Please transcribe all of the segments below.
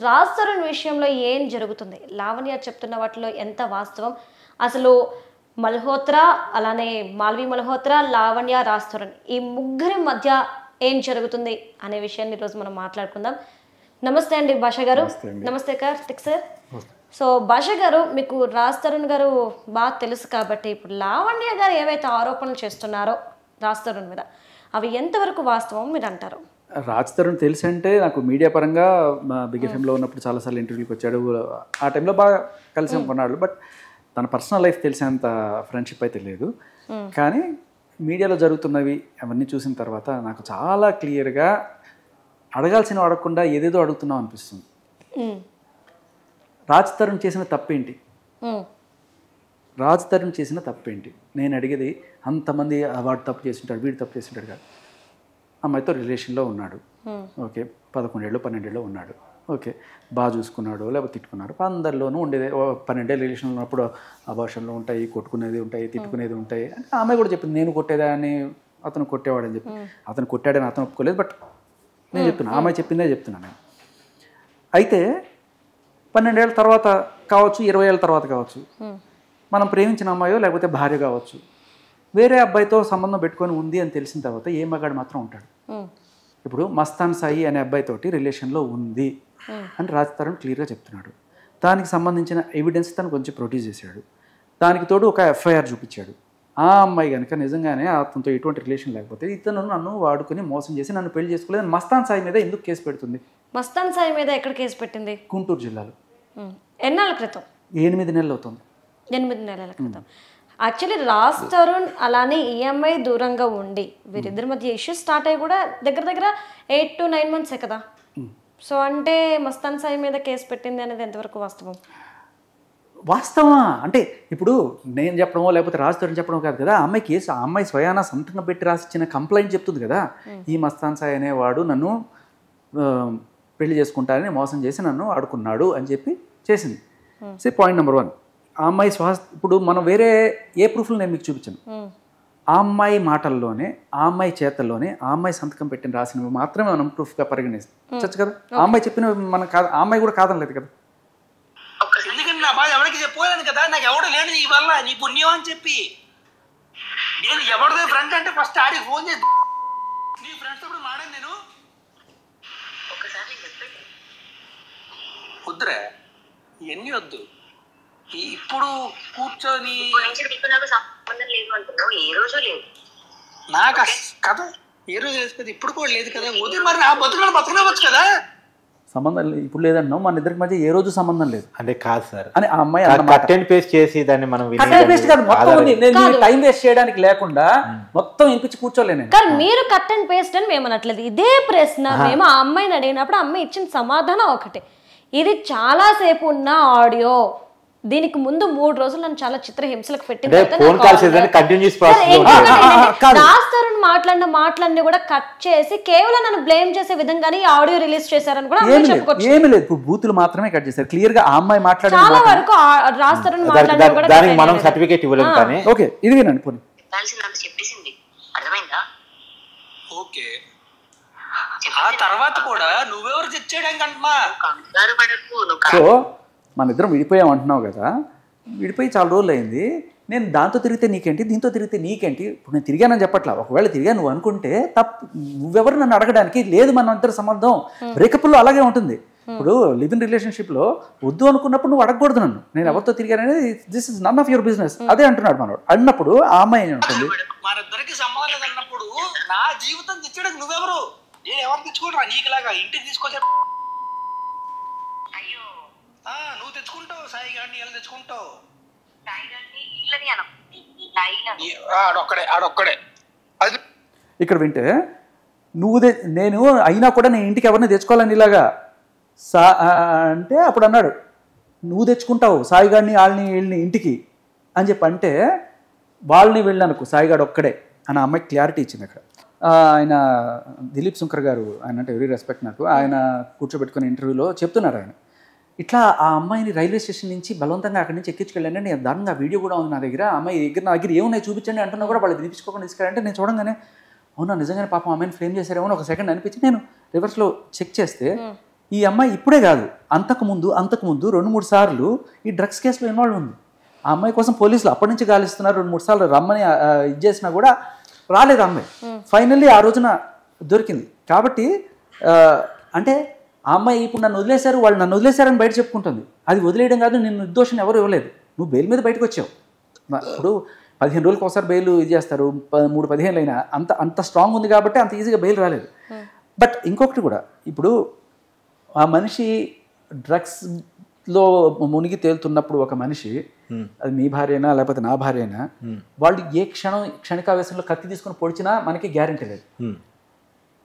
రాజ్ తరుణ్ విషయంలో ఏం జరుగుతుంది? లావణ్య చెప్తున్న వాటిలో ఎంత వాస్తవం? అసలు మల్హోత్రా, అలానే మాల్వి మల్హోత్రా, లావణ్య, రాజ్ తరుణ్ ఈ ముగ్గురి మధ్య ఏం జరుగుతుంది అనే విషయాన్ని ఈరోజు మనం మాట్లాడుకుందాం. నమస్తే అండి భాషా గారు. నమస్తే కార్తిక్ సార్. సో భాషా గారు, మీకు రాజ్ తరుణ్ గారు బాగా తెలుసు కాబట్టి ఇప్పుడు లావణ్య గారు ఏవైతే ఆరోపణలు చేస్తున్నారో రాజ్ తరుణ్ మీద, అవి ఎంతవరకు వాస్తవం మీరు అంటారు? రాజ్ తరుణ్ తెలుసు అంటే నాకు మీడియా పరంగా బిగ్ ఎఫ్ఎంలో ఉన్నప్పుడు చాలాసార్లు ఇంటర్వ్యూకి వచ్చాడు. ఆ టైంలో బాగా కలిసి కొన్నాడు. బట్ తన పర్సనల్ లైఫ్ తెలిసేంత ఫ్రెండ్షిప్ అయితే లేదు. కానీ మీడియాలో జరుగుతున్నవి అవన్నీ చూసిన తర్వాత నాకు చాలా క్లియర్గా అడగాల్సిన అడగకుండా ఏదేదో అడుగుతున్నాం అనిపిస్తుంది. రాజ్ తరుణ్ చేసిన తప్పేంటి? రాజ్ తరుణ్ చేసిన తప్పేంటి? నేను అడిగేది, అంతమంది వాడు తప్పు చేసింటాడు, వీడు తప్పు చేసింటాడు కాదు. అమ్మాయితో రిలేషన్లో ఉన్నాడు, ఓకే, 11 ఏళ్ళు 12 ఏళ్ళు ఉన్నాడు, ఓకే, బాగా చూసుకున్నాడు, లేకపోతే తిట్టుకున్నాడు. అందరిలోనూ ఉండేది. 12 ఏళ్ళు రిలేషన్లో ఉన్నప్పుడు అబార్షన్లు ఉంటాయి, కొట్టుకునేది ఉంటాయి, తిట్టుకునేది ఉంటాయి. అంటే ఆమె కూడా చెప్పింది, నేను కొట్టేదాన్ని, అతను కొట్టేవాడని చెప్పి. అతను కొట్టాడని అతను ఒప్పుకోలేదు. బట్ నేను చెప్తున్నా, ఆమె చెప్పిందే చెప్తున్నాను నేను. అయితే 12 ఏళ్ళ తర్వాత కావచ్చు, 20 ఏళ్ళ తర్వాత కావచ్చు, మనం ప్రేమించిన అమ్మాయో లేకపోతే భార్య కావచ్చు, వేరే అబ్బాయితో సంబంధం పెట్టుకొని ఉంది అని తెలిసిన తర్వాత ఏ మగాడు మాత్రం ఉంటాడు. ఇప్పుడు మస్తాన్ సాయి అనే అబ్బాయితోటి రిలేషన్లో ఉంది అని రాజ్ తరుణ్ క్లియర్గా చెప్తున్నాడు. దానికి సంబంధించిన ఎవిడెన్స్ తను కొంచెం ప్రొడ్యూస్ చేశాడు. దానికి తోడు ఒక ఎఫ్ఐఆర్ చూపించాడు. ఆ అమ్మాయి కనుక నిజంగానే అతనితో ఎటువంటి రిలేషన్ లేకపోతే ఇతను నన్ను వాడుకొని మోసం చేసి నన్ను పెళ్లి చేసుకోలేదు మస్తాన్ సాయి మీద ఎందుకు కేసు పెడుతుంది? మస్తాన్ సాయి మీద ఎక్కడ కేసు పెట్టింది? గుంటూరు జిల్లాలో. ఎన్నాళ్ళ క్రితం? 8 నెలలు అవుతుంది. 8 నెలల క్రితం. యాక్చువల్లీ రాజ్ తరుణ్ అలానే ఈఎంఐ దూరంగా ఉండి వీరిద్దరి మధ్య ఇష్యూస్ స్టార్ట్ అయ్యి కూడా దగ్గర దగ్గర 8 to 9 months కదా. సో అంటే మస్తాన్ సాయి మీద కేసు పెట్టింది అనేది ఎంతవరకు వాస్తవం? వాస్తవా అంటే ఇప్పుడు నేను చెప్పడమో లేకపోతే రాజ్ తరుణ్ చెప్పడం కాదు కదా. ఆ అమ్మాయి కేసు, ఆ అమ్మాయి స్వయానా సంతకం పెట్టి రాసిచ్చిన కంప్లైంట్ చెప్తుంది కదా. ఈ మస్తాన్ సాయి అనేవాడు నన్ను పెళ్లి చేసుకుంటానని మోసం చేసి నన్ను ఆడుకున్నాడు అని చెప్పి చేసింది. సో పాయింట్ నెంబర్ 1, ఆ అమ్మాయి ఇప్పుడు మనం వేరే ఏ ప్రూఫ్లు నేను మీకు చూపించాను. ఆ అమ్మాయి మాటల్లోనే, ఆ అమ్మాయి చేతల్లోనే, ఆ అమ్మాయి సంతకం పెట్టిన రాసినవి మాత్రమే మనం ప్రూఫ్గా పరిగణించవచ్చు కదా. ఆ అమ్మాయి చెప్పినవి మనం కాదు, ఆ అమ్మాయి కూడా కాదనలేదు కదా. ఎందుకంటే నా బాధ ఎవరికి చెప్పలేను కదా, నాకు ఎవడు లేని నీ వల్ల, నీ పుణ్యం అని చెప్పి. నేను ఎవరిదే ఫ్రెండ్ అంటే ఫస్ట్ ఆడికి ఫోన్ చేసి నీ ఫ్రెండ్స్ కూడా మాడాను నేను. ఒకసారి వద్దురా, ఇవన్నీ వద్దు. ఇప్పుడు కూర్చొని నాకు కథ ఏ రోజు లేదు, ఇప్పుడు కూడా లేదు కదా. వదిలి మరి నా బతుకులు బతకనవచ్చు కదా. సంబంధం ఇప్పుడు లేదన్నావు, మన ఇద్దరికి మధ్య ఏ రోజు సంబంధం లేదు అంటే కాదు సార్ అని ఆ అమ్మాయి కట్ అండ్ పేస్ట్ చేసి దాన్ని మనం టైం వేస్ట్ చేయడానికి లేకుండా మొత్తం ఇంపించి కూర్చోలేను. కానీ మీరు కట్ అండ్ పేస్ట్ అని మేము అనట్లేదు. ఇదే ప్రశ్న మేము ఆ అమ్మాయిని అడిగినప్పుడు అమ్మాయి ఇచ్చిన సమాధానం ఒకటే, ఇది చాలా సేపు ఉన్న ఆడియో, దీనికి ముందు 3 రోజులు నన్ను చాలా చిత్రహింసలకు పెట్టింది. రాజ్ తరుణ్ మాట్లాడిన కూడా కట్ చేసి కేవలం నన్ను బ్లేమ్ చేసే విధంగానే ఈ ఆడియో రిలీజ్ చేశారని కూడా చెప్పుకోవచ్చు. ఏమీ లేదు, ఇప్పుడు బూతులు మాత్రమే కట్ చేశారు. క్లియర్ గా ఆ అమ్మాయి మాట్లాడే చాలా వరకు రాజ్ తరుణ్ మాట్లాడిన కూడా దానికి మనం సర్టిఫికేట్ ఇవ్వలేము. కానీ ఓకే, ఇది వినండి పోనీ. ఓకే, ఆ తర్వాత కూడా నువ్వెవరు తెచ్చేయడానికి. సో మన ఇద్దరం విడిపోయాం అంటున్నావు కదా, విడిపోయి చాలా రోజులు అయింది. నేను దాంతో తిరిగితే నీకేంటి, దీంతో తిరిగితే నీకేంటి? ఇప్పుడు నేను తిరిగానని చెప్పట్లా. ఒకవేళ తిరిగా నువ్వు అనుకుంటే తప్పు, నువ్వెవరు నన్ను అడగడానికి? లేదు, మన ఇద్దరు సంబంధం బ్రేకప్లో అలాగే ఉంటుంది. ఇప్పుడు లివ్ ఇన్ రిలేషన్షిప్లో వద్దు అనుకున్నప్పుడు నువ్వు అడగకూడదు నన్ను, నేను ఎవరితో తిరిగాననేది this is none of your business. అదే అంటున్నాడు మనోడు. అన్నప్పుడు ఆ అమ్మాయి ఏం ఉంటుంది, మనిద్దరికి సంబంధం లేదన్నప్పుడు నా జీవితం తెచ్చడానికి నువ్వెవరు? నేను ఎవరు తెచ్చుకుంటా? నీకులాగా ఇంటికి తీసుకొచ్చా నువ్వు తెచ్చుకుంటావు, సాయి గారిని ఎలా తెచ్చుకుంటావు? ఆడొక్కడే. ఇక్కడ వింటే నేను అయినా కూడా నేను ఇంటికి ఎవరిని తెచ్చుకోవాలని ఇలాగా అంటే అప్పుడు అన్నాడు, నువ్వు తెచ్చుకుంటావు సాయి గారిని వాళ్ళని వీళ్ళని ఇంటికి అని చెప్పి అంటే వాళ్ళని వెళ్ళానుకో సాయిగాడు ఒక్కడే అని అమ్మాయి క్లారిటీ ఇచ్చింది అక్కడ. ఆయన దిలీప్ శంకర్ గారు, ఆయన అంటే వెరీ రెస్పెక్ట్ నాకు, ఆయన కూర్చోబెట్టుకునే ఇంటర్వ్యూలో చెప్తున్నారు ఆయన, ఇట్లా ఆ అమ్మాయిని రైల్వే స్టేషన్ నుంచి బలవంతంగా అక్కడి నుంచి ఎక్కించుకెళ్ళండి, నేను దారుణంగా వీడియో కూడా ఉంది నా దగ్గర, అమ్మాయి దగ్గర నా దగ్గర ఏమున్నాయి చూపించండి అంటున్నా కూడా వాళ్ళు వినిపించుకోకుండా తీసుకెళ్ళంటే నేను చూడంగానే అవునా నిజంగానే పాపం అమ్మాయిని ఫ్రేమ్ చేశారేమో ఒక సెకండ్ అనిపించి నేను రివర్స్లో చెక్ చేస్తే ఈ అమ్మాయి ఇప్పుడే కాదు, అంతకుముందు 2-3 సార్లు ఈ డ్రగ్స్ కేసులో ఇన్వాల్వ్ ఉంది. ఆ అమ్మాయి కోసం పోలీసులు అప్పటి నుంచి గాలిస్తున్నారు, 2-3 సార్లు రమ్మని ఇది చేసినా కూడా రాలేదు అమ్మాయి. ఫైనల్లీ ఆ రోజున దొరికింది. కాబట్టి అంటే ఆ అమ్మాయి ఇప్పుడు నన్ను వదిలేశారు, వాళ్ళు నన్ను వదిలేశారని బయట చెప్పుకుంటుంది. అది వదిలేయడం కాదు, నిన్ను నిర్దోషం ఎవరు ఇవ్వలేదు, నువ్వు బెయిల్ మీద బయటకు వచ్చావు. ఇప్పుడు 15 రోజులకు ఒకసారి బెయిల్ ఇది చేస్తారు, 3-15 అయినా అంత స్ట్రాంగ్ ఉంది కాబట్టి అంత ఈజీగా బెయిల్ రాలేదు. బట్ ఇంకొకటి కూడా, ఇప్పుడు ఆ మనిషి డ్రగ్స్లో మునిగి తేలుతున్నప్పుడు ఒక మనిషి, అది మీ భార్య అయినా లేకపోతే నా భార్య అయినా, వాళ్ళు ఏ క్షణికావేశంలో కత్తి తీసుకొని పొడిచినా మనకి గ్యారెంటీ లేదు.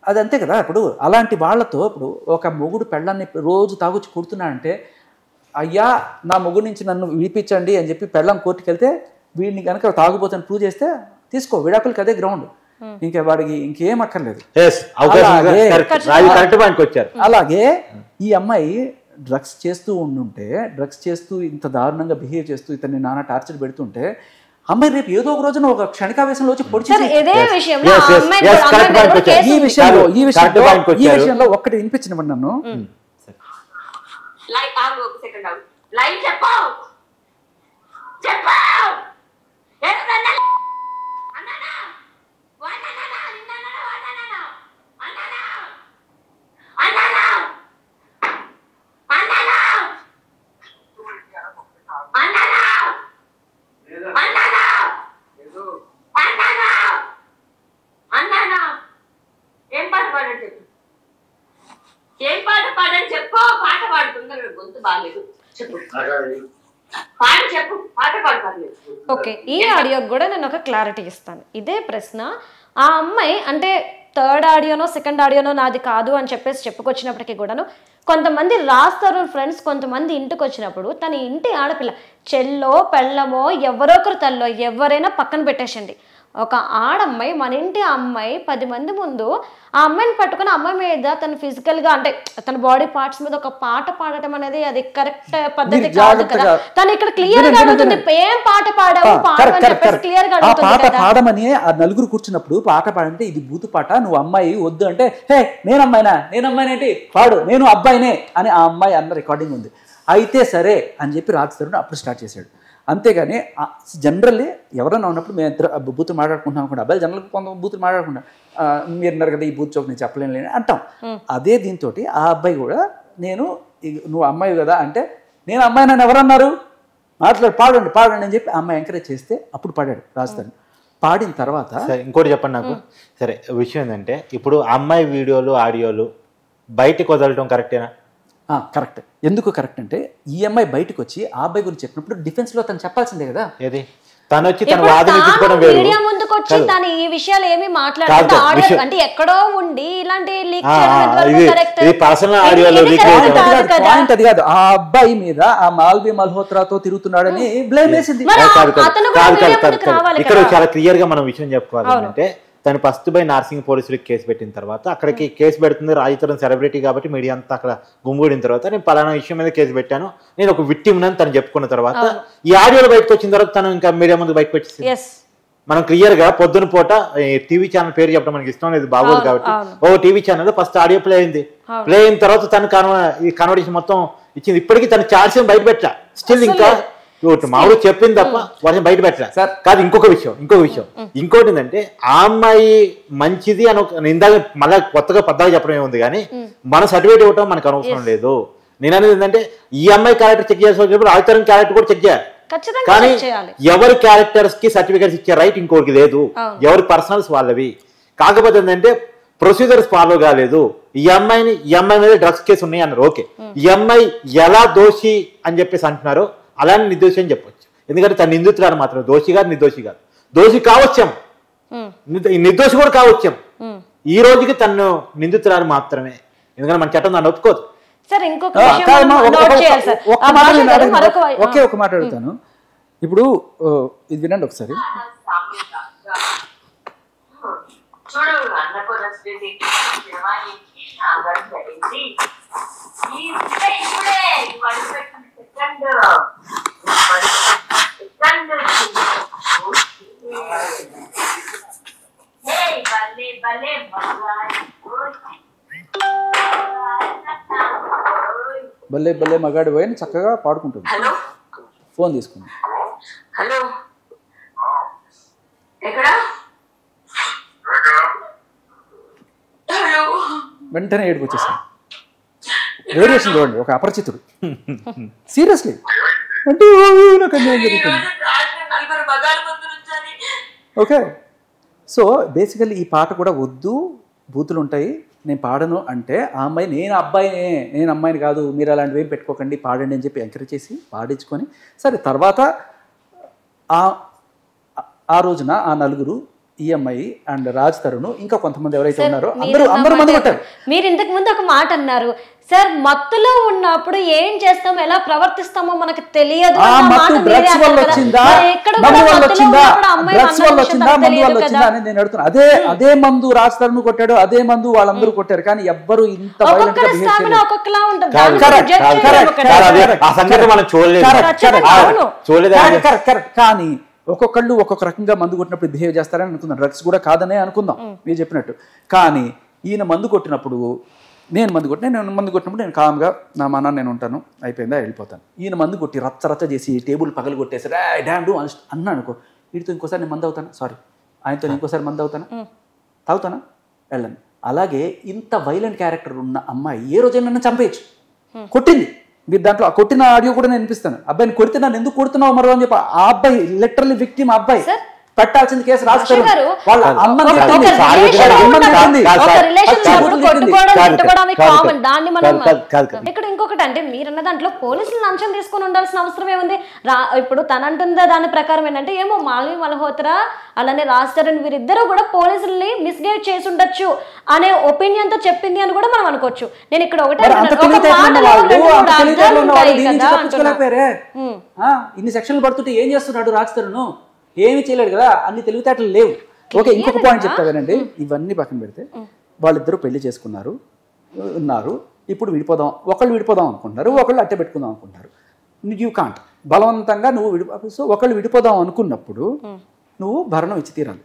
అది అంతే కదా. ఇప్పుడు అలాంటి వాళ్ళతో ఇప్పుడు ఒక మొగుడు పెళ్ళాన్ని రోజు తాగుచ్చి కొడుతున్నాడంటే, అయ్యా నా మొగుడు నుంచి నన్ను విడిపించండి అని చెప్పి పెళ్ళం కోర్టుకి వెళ్తే, వీడిని కనుక తాగుపోతాను ప్రూవ్ చేస్తే తీసుకో, విడాకులకి అదే గ్రౌండ్, ఇంకా వాడికి ఇంకేం అక్కర్లేదు. అలాగే ఈ అమ్మాయి డ్రగ్స్ చేస్తూ ఉండుంటే, డ్రగ్స్ చేస్తూ ఇంత దారుణంగా బిహేవ్ చేస్తూ ఇతన్ని నానా టార్చర్ పెడుతుంటే, అమ్మాయి రేపు ఏదో ఒక రోజున ఒక క్షణికావేశంలో వచ్చి పొడిచి ఈ విషయంలో ఒక్కటి వినిపించినవ్వండి నన్ను. ఏం పాట పాడని చెప్పు. పాట పాడుతున్నారు, గొంతు బాగాలేదు, చెప్పు పాట, చెప్పు పాట పాడలేదు. ఓకే, ఈ ఆడియోకి కూడా నేను ఒక క్లారిటీ ఇస్తాను. ఇదే ప్రశ్న ఆ అమ్మాయి అంటే థర్డ్ ఆడియోనో సెకండ్ ఆడియోనో నాది కాదు అని చెప్పేసి చెప్పుకొచ్చినప్పటికీ కూడాను కొంతమంది రాస్తారు ఫ్రెండ్స్, కొంతమంది ఇంటికి వచ్చినప్పుడు తన ఇంటి ఆడపిల్ల చెల్లో పెళ్ళమో ఎవరో ఒకరు తల్లో ఎవరైనా పక్కన పెట్టేసండి, ఒక ఆడమ్మాయి మన ఇంటి అమ్మాయి 10 మంది ముందు ఆ అమ్మాయిని పట్టుకుని అమ్మాయి మీద తన ఫిజికల్గా అంటే తన బాడీ పార్ట్స్ మీద ఒక పాట పాడటం అనేది అది కరెక్ట్ పద్ధతి కాదు కదా. తను ఇక్కడ క్లియర్ గా అడుగుతుంది, ఏం పాట పాడావు క్లియర్ గా అడుగుతుంది. పాడమని ఆ నలుగురు కూర్చున్నప్పుడు పాట పాడంటే ఇది బూతు పాట, నువ్వు అమ్మాయి వద్దు అంటే, హే నేను అమ్మాయినేంటి పాడు, నేను అబ్బాయినే అని ఆ అమ్మాయి అన్న రికార్డింగ్ ఉంది. అయితే సరే అని చెప్పి రాజుతరుణ్ అప్పుడు స్టార్ట్ చేశాడు. అంతేగాని జనరల్లీ ఎవరైనా ఉన్నప్పుడు మేము ఇద్దరు బూతులు మాట్లాడుకుంటాం అనుకుంటా, అబ్బాయి జనరల్గా కొంత బూతులు మాట్లాడుకుంటాం, మీరు అన్నారు కదా ఈ బూత్ చౌక్ నేను చెప్పలేను లేని అంటాం. అదే దీంతో ఆ అబ్బాయి కూడా నువ్వు అమ్మాయి కదా అంటే, నేను అమ్మాయి నన్ను ఎవరన్నారు, పాడండి అని చెప్పి అమ్మాయి ఎంకరేజ్ చేస్తే అప్పుడు పాడాడు రాజుతరుణ్. పాడిన తర్వాత ఇంకోటి చెప్పండి నాకు. సరే, విషయం ఏంటంటే ఇప్పుడు అమ్మాయి వీడియోలు ఆడియోలు బయటకు వదలటం కరెక్టేనా? కరెక్ట్. ఎందుకు కరెక్ట్ అంటే, ఈ అమ్మాయి బయటకు వచ్చి ఆ అబ్బాయి గురించి చెప్పినప్పుడు డిఫెన్స్ లో తను చెప్పాల్సిందే కదా. ఏది తను వచ్చి తన వాదన మీడియా ముందుకు వచ్చి తను ఈ విషయాలు ఏమి మాట్లాడదు అంటే ఎక్కడో ఉండి ఇలాంటి లీక్ పాయింట్ అది కాదు. ఆ అబ్బాయి మీద ఆ మాల్వి మల్హోత్రాతో తిరుగుతున్నాడని బ్లేమ్ వేసింది. ఇక్కడ చాలా క్లియర్ గా మనం విషయం చెప్పుకోవాలి అంటే, తను ఫస్ట్ బై నార్సింగ్ పోలీసులకు కేసు పెట్టిన తర్వాత అక్కడికి కేసు పెడుతుంది రాజుతరుణ్ సెలబ్రిటీ కాబట్టి మీడియా అంతా అక్కడ గుమ్మిగూడిన తర్వాత నేను పలానా విషయం మీద కేసు పెట్టాను, నేను ఒక విక్టిమ్ అని తను చెప్పుకున్న తర్వాత ఈ ఆడియోలో బయటకు వచ్చిన తర్వాత తను ఇంకా మీడియా ముందు బయటకు వచ్చేసింది. మనం క్లియర్ గా పొద్దున పూట టీవీ ఛానల్ పేరు చెప్పడం మనకి ఇష్టం లేదు, బాగోదు కాబట్టి ఓ TV channel first audio play అయింది. ప్లే అయిన తర్వాత తను ఈ కన్వర్సేషన్ మొత్తం ఇచ్చింది. ఇప్పటికీ తన ఛార్జ్ బయట పెట్టా, స్టిల్ ఇంకా మామూలు చెప్పింది తప్ప వాటిని బయట పెట్టలే సార్. కాదు, ఇంకొక విషయం ఇంకోటి ఏంటంటే, ఆ అమ్మాయి మంచిది అని ఇందాక మళ్ళీ కొత్తగా పద్దాగా చెప్పడం ఏముంది కానీ మన సర్టిఫికేట్ ఇవ్వటం మనకు అనవసరం లేదు. నేను అనేది ఏంటంటే, ఈ అమ్మాయి క్యారెక్టర్ చెక్ చేసినప్పుడు రాజుతరుణ్ క్యారెక్టర్ కూడా చెక్ చేయాలి. కానీ ఎవరి క్యారెక్టర్స్ కి సర్టిఫికేట్స్ ఇచ్చే రైట్ ఇంకోటికి లేదు, ఎవరి పర్సనల్స్ వాళ్ళవి. కాకపోతే ఏంటంటే ప్రొసీజర్స్ ఫాలో కాలేదు. ఈ అమ్మాయి మీద డ్రగ్స్ కేసు ఉన్నాయి అన్నారు, ఓకే. ఈ అమ్మాయి ఎలా దోషి అని చెప్పేసి అంటున్నారో అలానే నిర్దోషి అని చెప్పొచ్చు. ఎందుకంటే తను నిందితురాలు మాత్రం, దోషి కాదు, నిర్దోషి కాదు. దోషి కావచ్చాం, నిర్దోషి కూడా కావచ్చాం. ఈ రోజుకి తను నిందితురాలు మాత్రమే, ఎందుకంటే మన చట్టం దాన్ని ఒప్పుకోదు. ఒకే ఒక మాట అడుగుతాను. ఇప్పుడు ఇది వినండి ఒకసారి. భలే భలే మగాడు పోయి చక్కగా పాడుకుంటుంది. హలో ఫోన్ తీసుకుంది. హలో ఎక్కడ హలో వెంటనే ఏడుపు వచ్చేసింది. వేరియేషన్ చూడండి, ఒక అపరిచితుడు సీరియస్లీ అంటే నాకు అన్యాయం జరుగుతుంది. నలుగురు మగాళ్ళ ముందు నుంచని ఓకే, సో బేసికల్లీ ఈ పాట కూడా వద్దు, బూతులు ఉంటాయి, నేను పాడను అంటే ఆ అమ్మాయి నేను అబ్బాయినే, నేను అమ్మాయిని కాదు, మీరు అలాంటివి ఏం పెట్టుకోకండి, పాడండి అని చెప్పి ఎంకరేజ్ చేసి పాడించుకొని సరే తర్వాత ఆ రోజున ఆ నలుగురు ఈ అమ్మాయి అండ్ రాజ్ తరుణ్ ఇంకా కొంతమంది ఎవరైతే ఉన్నారో అందరూ మంది కొట్టారు. మీరు ఇంతకు ముందు ఒక మాట అన్నారు సార్, మత్తులో ఉన్నప్పుడు ఏం చేస్తామో ఎలా ప్రవర్తిస్తామో మనకు తెలియదు. అదే మందు రాజ్ తరుణ్ కొట్టాడు, అదే మందు వాళ్ళందరూ కొట్టారు, కానీ ఎవ్వరు ఇంత ఒక్కొక్కలా ఉంటుంది. కానీ ఒక్కొక్కళ్ళు ఒక్కొక్క రకంగా మందు కొట్టినప్పుడు బిహేవ్ చేస్తారని అనుకుందాం. డ్రగ్స్ కూడా కాదనే అనుకుందాం మీరు చెప్పినట్టు. కానీ ఈయన మందు కొట్టినప్పుడు నేను మందు కొట్టినప్పుడు నేను కామ్గా నా మన నేను ఉంటాను, అయిపోయిందా వెళ్ళిపోతాను. ఈయన మందు కొట్టి రచ్చ చేసి టేబుల్ పగలు కొట్టేసి డామ్ డూ అన్నా అనుకో, వీటితో ఇంకోసారి నేను మందు అవుతాను, సారీ ఆయనతో ఇంకోసారి మందు అవుతాను, తాగుతానా, వెళ్ళను. అలాగే ఇంత వైలెంట్ క్యారెక్టర్ ఉన్న అమ్మాయి ఏ రోజైనా నన్ను చంపేయచ్చు. కొట్టింది, మీరు దాంట్లో ఆ కొట్టిన ఆడియో కూడా నేను వినిపిస్తాను. అబ్బాయిని కొడితే నన్ను ఎందుకు కొడుతున్నావు మరో అని చెప్పి ఆ అబ్బాయి లిటరల్లీ విక్టిమ్ అబ్బాయి పెట్టాల్సింది కేసు రాస్తారు. వాళ్ళ అమ్మని ఇక్కడ ఇంకొకటి అంటే మీరన్న దాంట్లో పోలీసులను అంశం తీసుకొని ఉండాల్సిన అవసరం ఏముంది? ఇప్పుడు తనంటుందా దాని ప్రకారం ఏంటంటే ఏమో మాల్వి మల్హోత్రా అలానే రాజ్ తరుణ్ వీరిద్దరూ కూడా పోలీసుల్ని మిస్గైడ్ చేసి ఉండొచ్చు అనే ఒపీనియన్ తో చెప్పింది అని కూడా మనం అనుకోవచ్చు. నేను ఇక్కడ ఇన్ని సెక్షన్లు పడుతుంటే ఏం చేస్తున్నాడు రాజ్ తరుణ్? ఏమి చేయలేడు కదా, అన్ని తెలివితేటలు లేవు. ఓకే, ఇంకొక పాయింట్ చెప్తావేనండి. ఇవన్నీ పక్కన పెడితే వాళ్ళిద్దరూ పెళ్లి చేసుకున్నారు, ఉన్నారు, ఇప్పుడు ఒకళ్ళు విడిపోదాం అనుకుంటున్నారు, ఒకళ్ళు అట్టే పెట్టుకుందాం అనుకుంటారు. యూ కాంట్ బలవంతంగా నువ్వు సో ఒకళ్ళు విడిపోదాం అనుకున్నప్పుడు నువ్వు భరణం ఇచ్చి తీరాలి,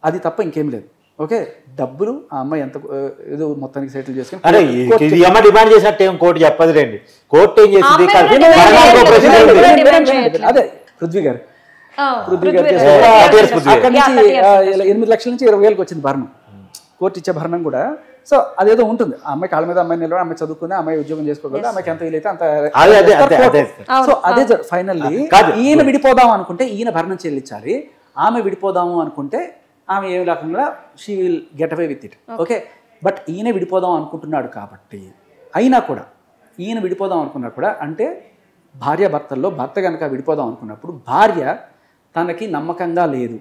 అది తప్ప ఇంకేం లేదు. ఓకే, డబ్బులు ఆ అమ్మాయి ఎంత ఏదో మొత్తానికి సెటిల్ చేసుకుని డిమాండ్ చేసినట్టు ఏం కోర్టు చెప్పదు రండి. కోర్టు ఏం చేసింది? అదే పృథ్వీ గారు 8 లక్షల నుంచి 20,000 వచ్చింది భరణం, కోర్టు ఇచ్చే భరణం కూడా. సో అదేదో ఉంటుంది, ఆ అమ్మాయి కాళ్ళ మీద అమ్మాయి నిలబడి, అమ్మాయి చదువుకుని, అమ్మాయి ఉద్యోగం చేసుకోగలదు, అమ్మాయికి ఎంత వీలైతే అంత. సో అదే ఫైనల్లీ ఈయన విడిపోదాం అనుకుంటే ఈయన భరణం చెల్లించాలి, ఆమె విడిపోదాము అనుకుంటే ఆమె ఏ రకంగా she will get away with it. Okay, but ఈయన విడిపోదాం అనుకుంటున్నాడు కాబట్టి అయినా కూడా ఈయన విడిపోదాం అనుకున్నా కూడా అంటే భార్యాభర్తల్లో భర్త కనుక విడిపోదాం అనుకున్నప్పుడు భార్య తనకి నమ్మకంగా లేదు,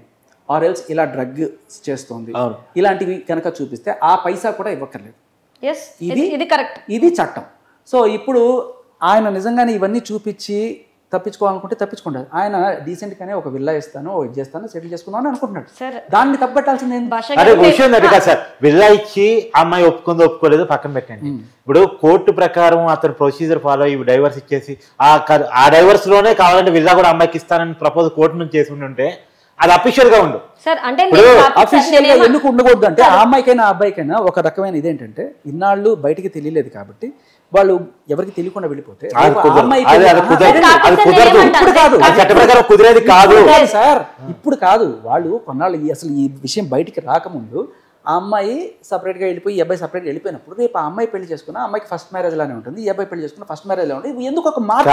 ఆర్ ఎల్స్ ఇలా డ్రగ్ చేస్తోంది, ఇలాంటివి కనుక చూపిస్తే ఆ పైసా కూడా ఇవ్వక్కర్లేదు. ఇది చట్టం. సో ఇప్పుడు ఆయన నిజంగానే ఇవన్నీ చూపించి తప్పించుకోవాలనుకుంటే తప్పించుకుంటారు. ఆయన డీసెంట్ గానే ఒక విల్లా ఇస్తాను, ఇది చేస్తాను, సెటిల్ చేసుకుందాం అని అనుకుంటున్నాడు. దాన్ని తప్పట్టాల్సింది విల్లా ఇచ్చి అమ్మాయి ఒప్పుకోలేదు పక్కన పెట్టండి. ఇప్పుడు కోర్టు ప్రకారం అతను ప్రొసీజర్ ఫాలో అయ్యి డైవర్స్ ఇచ్చేసి ఆ డైవర్స్ లోనే కావాలంటే విల్లా కూడా అమ్మాయికి ఇస్తానని ప్రపోజ్ కోర్టు నుంచి చేసి ఉంటే అది అఫీషియల్ గా ఉండు. అఫీషియల్ గా ఎందుకు ఉండకూడదు అంటే ఆ అమ్మాయికైనా ఆ అబ్బాయికైనా ఒక రకమైన ఇదేంటంటే ఇన్నాళ్ళు బయటికి తెలియలేదు కాబట్టి వాళ్ళు ఎవరికి తెలియకుండా వెళ్ళిపోతే సార్ ఇప్పుడు కాదు, వాళ్ళు కొన్నాళ్ళు అసలు ఈ విషయం బయటికి రాకముందు ఆ అమ్మాయి సపరేట్ గా వెళ్ళిపోయి ఈ అబ్బాయి సపరేట్ వెళ్ళిపోయినప్పుడు రేపు ఆ అమ్మాయి పెళ్లి చేసుకున్నా అమ్మాయికి ఫస్ట్ మ్యారేజ్ లానే ఉంటుంది, ఈ అబ్బాయి పెళ్లి చేసుకున్న ఫస్ట్ మ్యారేజ్ లా ఉంటుంది. ఎందుకు ఒక మార్పు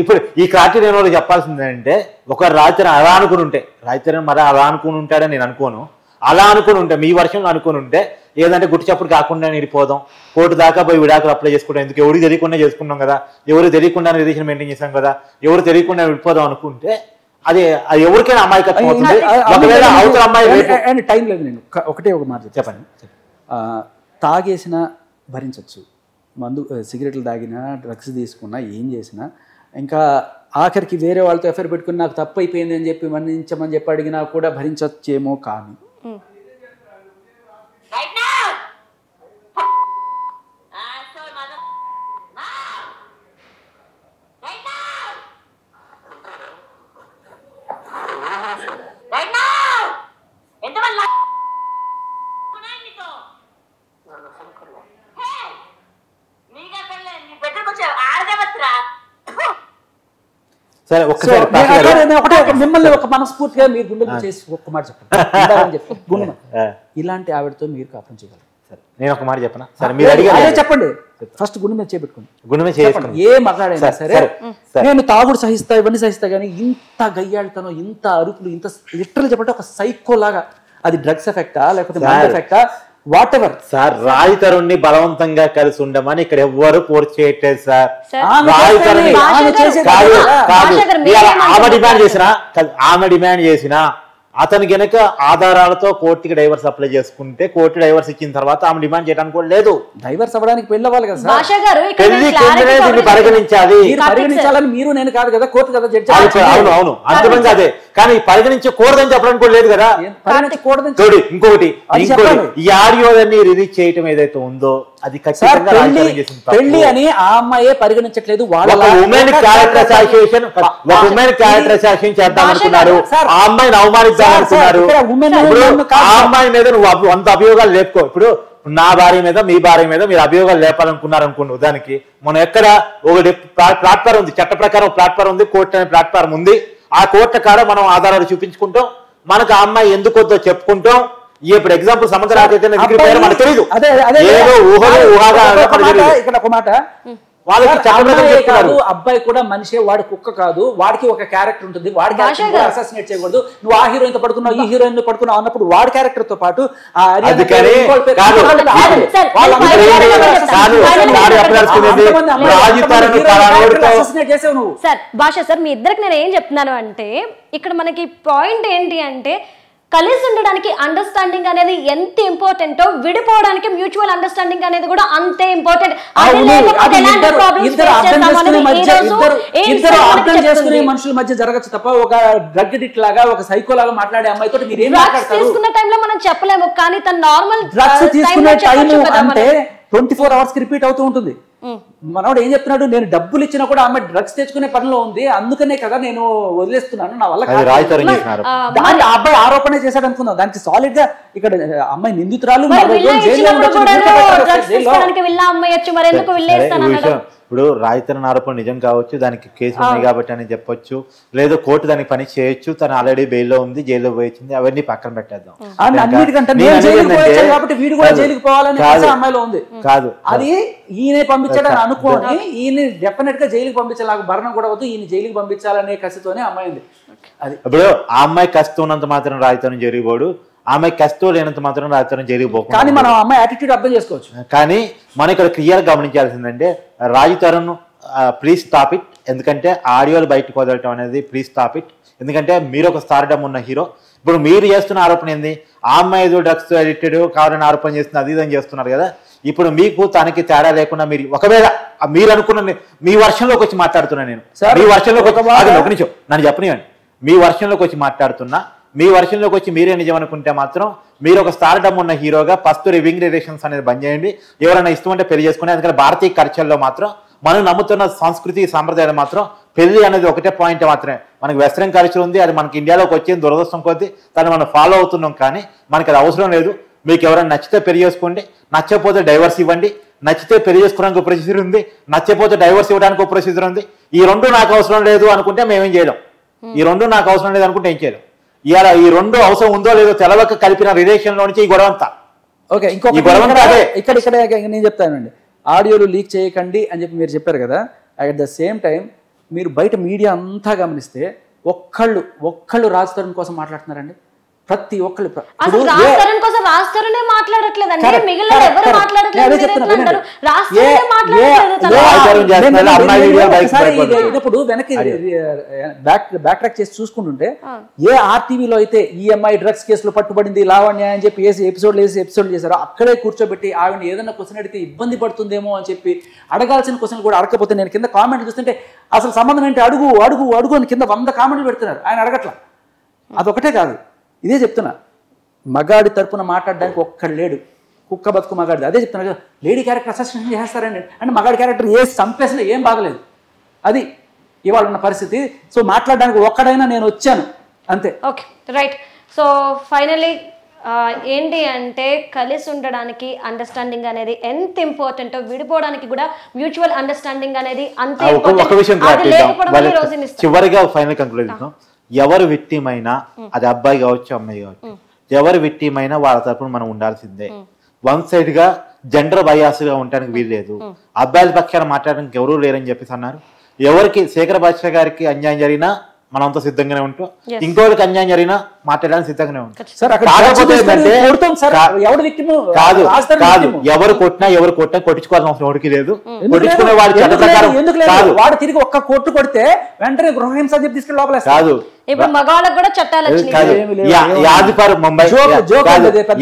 ఇప్పుడు ఈ క్లారిటీ నేను చెప్పాల్సింది అంటే ఒక రాజధాని అలా అనుకుని ఉంటే రాజధాని మరి అలా అనుకుని ఉంటాడని నేను అనుకోను. అలా అనుకుని ఉంటే మీ వర్షంలో అనుకుని ఉంటే ఏదంటే గుట్టి చప్పుడు కాకుండా వెళ్ళిపోదాం, కోర్టు దాకా పోయి విడాకులు అప్లై చేసుకుంటాం, ఎందుకు ఎవరికి తెలియకుండా చేసుకున్నాం కదా, ఎవరు తెలియకుండా రిలేషన్ మెయింటైన్ చేసాం కదా, ఎవరు తెలియకుండా వెళ్ళిపోదాం అనుకుంటే అది ఎవరికైనా అమ్మాయికత్వం అవుతుంది. టైం లేదు. నేను ఒకటే ఒక మాట చెప్పండి, తాగేసిన భరించవచ్చు, మందు సిగరెట్లు తాగినా డ్రగ్స్ తీసుకున్నా ఏం చేసినా ఇంకా ఆఖరికి వేరే వాళ్ళతో ఎఫ్ఐఆర్ పెట్టుకుని నాకు తప్పు అయిపోయింది అని చెప్పి మన్నించమని చెప్పి అడిగినా కూడా భరించచ్చేమో. కానీ సరే ఒకటే మిమ్మల్ని ఒక మనస్ఫూర్తిగా మీరు గుండెలు చేసి ఒక్క మాట చెప్పండి గుండె ఇలాంటి ఆవిడతో మీరు కాపురం చేయగలరు. సరే నేను ఒక మాట చెప్పనా? సరే మీరు అడిగారు చెప్పండి. ఫస్ట్ గుండె మీద చేపెట్టుకోండి. గుండె మీద చేసుకోండి. ఏ మగాడైనా సరే నేను తాగుడు సహిస్తా ఇవన్నీ సహిస్తా కానీ ఇంత గయ్యాళితనం, ఇంత అరుపులు, ఇంత లిటరల్ చెప్పంటే ఒక సైకో లాగా, అది డ్రగ్స్ ఎఫెక్టా లేకపోతే మందు ఎఫెక్టా వాట్ ఎవర్ సార్. రాయి తరుణ్ణి బలవంతంగా కలిసి ఉండమని ఇక్కడ ఎవ్వరు ఫోర్స్ చేయట్లేదు సార్. రాయి తరుణ్ణి ఆమె డిమాండ్ చేసినా అతను గనక ఆధారాలతో కోర్టుకి డైవర్స్ అప్లై చేసుకుంటే కోర్టు డైవర్స్ ఇచ్చిన తర్వాత ఆమె డిమాండ్ చేయడానికి కూడా లేదు. డైవర్స్ అవ్వడానికి వెళ్ళవాలి కదా భాష గారు, పెళ్లి పరిగణించాలి. పరిగణించాలని మీరు నేను కాదు కదా, కోర్టు కదా జడ్జి. అవును అవును అంతమంది అదే, కానీ పరిగణించకూడదని చెప్పడానికి కూడా లేదు కదా. ఇంకొకటి ఈ ఆడియోని రిలీజ్ చేయటం ఏదైతే ఉందో అది పెళ్లి అని ఆ అమ్మాయే పరిగణించట్లేదు. ఉమెన్ క్యారెక్టర్ అసోసియేషన్ చేద్దాం అనుకున్నారు, ఆ అమ్మాయిని అవమానిద్దాం అనుకున్నారు. ఆ అమ్మాయి మీద నువ్వు 100 అభియోగాలు లేపుకో. ఇప్పుడు నా భార్య మీద మీ భార్య మీద మీరు అభియోగాలు లేపాలనుకున్నారు అనుకున్నావు. దానికి మనం ఎక్కడ ఒకటి ప్లాట్ఫారం ఉంది, చట్ట ప్రకారం ప్లాట్ఫారం ఉంది, కోర్టు అనే ప్లాట్ఫారం ఉంది. ఆ కోర్టు కాడ మనం ఆధారాలు చూపించుకుంటాం, మనకు ఆ అమ్మాయి ఎందుకు వద్దో చెప్పుకుంటాం. ఇప్పుడు ఎగ్జాంపుల్ సముద్రాలు పేరు మనకు తెలియదు, ఏదో ఊహలు ఊహాగా ఇక్కడ ఒక మాట వాళ్ళకి కాదు. అబ్బాయి కూడా మనిషే, వాడి కుక్క కాదు, వాడికి ఒక క్యారెక్టర్ ఉంటుంది, వాడికి అసాసినేట్ చేయకూడదు. నువ్వు ఆ హీరోయిన్ తో పడుకున్నావు, ఈ హీరోయిన్ తో పడుకున్నావు అన్నప్పుడు వాడి క్యారెక్టర్ తో పాటు సార్ భాష సార్ మీ ఇద్దరికి నేను ఏం చెప్తున్నాను అంటే ఇక్కడ మనకి పాయింట్ ఏంటి అంటే కలిసి ఉండడానికి అండర్స్టాండింగ్ అనేది ఎంత ఇంపార్టెంటో విడిపోవడానికి మ్యూచువల్ అండర్స్టాండింగ్ అనేది కూడా అంతే ఇంపార్టెంట్. మనుషుల మధ్య జరగచ్చు తప్ప ఒక డ్రగ్ అడిక్ట్ లాగా ఒక సైకో లాగా మాట్లాడే అమ్మాయితో మీరు ఏం తీసుకున్న టైంలో మనం చెప్పలేము, కానీ తన నార్మల్ డ్రగ్స్ తీసుకునే టైం అంటే 24 hours కి రిపీట్ అవుతూ ఉంటుంది. మనోడు ఏం చెప్తున్నాడు, నేను డబ్బులు ఇచ్చినా కూడా ఆమె డ్రగ్స్ తెచ్చుకునే పనిలో ఉంది, అందుకనే కదా నేను వదిలేస్తున్నాను, నా వల్ల దాన్ని అబ్బాయి ఆరోపణ చేశాడు అనుకుందాం. దానికి సాలిడ్ గా ఇక్కడ అమ్మాయి నిందితురాలు ఇప్పుడు రాయితరణ ఆరోపణ నిజం కావచ్చు, దానికి కేసు ఉన్నాయి కాబట్టి అని చెప్పొచ్చు, లేదు కోర్టు దానికి పని చేయొచ్చు, తను ఆల్రెడీ బెయిల్లో ఉంది, జైల్లో పోయింది, అవన్నీ పక్కన పెట్టేద్దాం. కాదు అది ఈయన పంపించాడని అనుకోని ఈయన డెఫినెట్ గా జైలుకి పంపించాలి, నాకు భరణం కూడా వద్దు, ఈయన జైలుకి పంపించాలనే కసితోనే అమ్మాయి ఉంది. అది ఇప్పుడు ఆ అమ్మాయి కసితో ఉన్నంత మాత్రం రాయితనం జరిగిపోడు, ఆమె కష్టం లేనంత మాత్రం రాయితనం జరిగిపోదు. కానీ మనం అమ్మాయి యాటిట్యూడ్ అర్థం చేసుకోవచ్చు. కానీ మనం ఇక్కడ క్లియర్ గమనించాల్సిందంటే రాయితరం ప్లీజ్ స్టాప్ ఇట్. ఎందుకంటే ఆడియోలు బయటకు వదలటం అనేది ప్లీజ్ స్టాప్ ఇట్. ఎందుకంటే మీరు ఒక స్టార్డమ్ ఉన్న హీరో, ఇప్పుడు మీరు చేస్తున్న ఆరోపణ ఏంది, ఆ అమ్మాయి ఏదో డ్రగ్స్ అడిక్టెడ్ కావాలని ఆరోపణ చేస్తుంది, అది ఇదని చేస్తున్నారు కదా. ఇప్పుడు మీకు తనకి తేడా లేకుండా మీరు ఒకవేళ మీరు అనుకున్న మీ వర్షంలోకి వచ్చి మాట్లాడుతున్నా, నేను మీ వర్షంలోకి ఒక నిమిషం నన్ను చెప్పనివ్వండి, మీ వర్షంలోకి వచ్చి మాట్లాడుతున్నా, మీ వర్షంలోకి వచ్చి మీరే నిజం అనుకుంటే మాత్రం మీరు ఒక స్టార్డమ్ ఉన్న హీరోగా ఫస్ట్ లివింగ్ రిలేషన్స్ అనేది బంద్ చేయండి. ఎవరైనా ఇష్టం అంటే పెళ్లి చేసుకుని, ఎందుకంటే భారతీయ కల్చర్లో మాత్రం మనం నమ్ముతున్న సంస్కృతి సాంప్రదాయాలు మాత్రం పెళ్లి అనేది ఒకటే పాయింట్ మాత్రమే. మనకి వెస్ట్రన్ కల్చర్ ఉంది, అది మనకి ఇండియాలోకి వచ్చింది దురదృష్టం కొద్దీ దాన్ని మనం ఫాలో అవుతున్నాం, కానీ మనకి అది అవసరం లేదు. మీకు ఎవరైనా నచ్చితే పెళ్లి చేసుకోండి, నచ్చకపోతే డైవర్స్ ఇవ్వండి. నచ్చితే పెళ్లి చేసుకోవడానికి ఒక ప్రొసీజర్ ఉంది, నచ్చకపోతే డైవర్స్ ఇవ్వడానికి ఒక ప్రొసీజర్ ఉంది. ఈ రెండు నాకు అవసరం లేదు అనుకుంటే మేమేం చేయలేం, ఈ రెండు నాకు అవసరం లేదు అనుకుంటే ఏం చేయలేం. ఇవాళ ఈ రెండు అవసరం ఉందో లేదో తెలవక కలిపిన రిలేషన్ లో నుంచి ఈ గొడవ అంతా. ఓకే, ఇంకొక ఇక్కడ నేను చెప్తానండి, ఆడియోలు లీక్ చేయకండి అని చెప్పి మీరు చెప్పారు కదా. అట్ ద సేమ్ టైం మీరు బయట మీడియా అంతా గమనిస్తే ఒక్కళ్ళు రాజ్ తరుణ్ కోసం మాట్లాడుతున్నారండి. ప్రతి ఒక్కళ్ళు ఇప్పుడు వెనక్కి బ్యాక్ ట్రాక్ చేసి చూసుకుంటుంటే ఏ ఆర్టీవీలో అయితే ఈఎంఐ డ్రగ్స్ కేసులో పట్టుబడింది లావణ్య అని చెప్పి ఎపిసోడ్ చేశారో అక్కడే కూర్చోబెట్టి ఆవిడ ఏదైనా క్వశ్చన్ అడిగితే ఇబ్బంది పడుతుందేమో అని చెప్పి అడగాల్సిన క్వశ్చన్ కూడా అడగకపోతే, నేను కింద కామెంట్ చూస్తుంటే అసలు సంబంధం ఏంటి అడుగు అడుగు అడుగు అని కింద 100 కామెంట్లు పెడుతున్నారు, ఆయన అడగట్లా. అదొకటే కాదు, ఇదే చెప్తున్నా, మగాడి తరపున మాట్లాడడానికి ఒక్కడు లేడు, కుక్క బతుకు మగాడి. అదే చెప్తున్నా కదా, లేడీ క్యారెక్టర్ అసెసినేషన్ చేస్తారండి అంటే మగాడి క్యారెక్టర్ ఏ చంపేసినా ఏం బాగలేదు. అది ఇవాళ ఉన్న పరిస్థితి. సో మాట్లాడడానికి ఒక్కడైనా నేను వచ్చాను అంతే. Okay right. సో ఫైనలీ ఏంటి అంటే కలిసి ఉండడానికి అండర్స్టాండింగ్ అనేది ఎంత ఇంపార్టెంటో విడిపోవడానికి కూడా మ్యూచువల్ అండర్స్టాండింగ్ అనేది అంతే ఒక విషయం చివరిగా ఫైనల్ కంక్లూడ్ చేద్దాం. ఎవరు విక్టిమ్ అయినా అది అబ్బాయి కావచ్చు అమ్మాయి కావచ్చు, ఎవరు విక్టిమ్ అయినా వాళ్ళ తరపున మనం ఉండాల్సిందే. వన్ సైడ్ గా జెండర్ బయాస్ గా ఉండడానికి వీల్లేదు. అబ్బాయిల పక్షాన మాట్లాడడానికి ఎవరూ లేరని చెప్పేసి అన్నారు. ఎవరికి శేఖర్ భాష గారికి అన్యాయం జరిగినా మనంతా సిద్ధంగానే ఉంటాం, ఇంకోరికి అన్యాయం జరిగినా మాట్లాడడానికి సిద్ధంగానే ఉంటాం. కాదు కాదు ఎవరు కొట్టినా కొట్టించుకోవాల్సిన అవసరం ఎవరికి లేదు. కొట్టించుకునే వాడు చట్ట ప్రకారం కాదు. వాడు తిరిగి ఒక్క కోర్టు కొడితే వెంటనే గృహహింస చెప్పి తీసుకెళ్ళి లోపల కాదు. ఇప్పుడు మగవాళ్ళకి కూడా చట్టాలు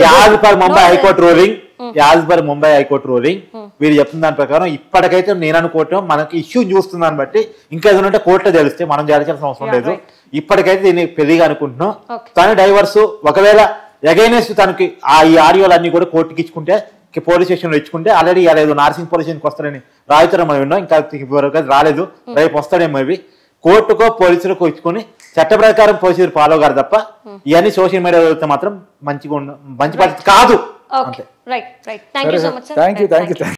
యాజ్పర్ Mumbai high court ruling Mumbai high court ruling వీరు చెప్తున్న దాని ప్రకారం ఇప్పటికైతే నేను అనుకోవటం మనకి ఇష్యూ చూస్తున్న దాన్ని బట్టి ఇంకా ఏదైనా కోర్టులో తెలిస్తే మనం చేయాల్సిన అవసరం లేదు. ఇప్పటికైతే దీన్ని పెళ్లిగా అనుకుంటున్నాం. తను డైవర్స్ ఒకవేళ అగైనెస్ట్ తనకి ఈ ఆడియోలు అన్ని కూడా కోర్టుకి ఇచ్చుకుంటే పోలీస్ స్టేషన్ లో ఇచ్చుకుంటే ఆల్రెడీ లేదు నార్సింగ్ పోలీస్ స్టేషన్కి వస్తారని రాయితరం మనం విన్నాం. ఇంకా రాలేదు, రేపు వస్తాడేమో. ఇవి కోర్టుకో పోలీసులకు ఇచ్చుకొని చట్ట ప్రకారం ప్రొసీజర్ ఫాలో గారు తప్ప ఇవన్నీ సోషల్ మీడియా వెళ్తే మాత్రం మంచి పద్ధతి కాదు. Right right thank you so much sir. Thank you.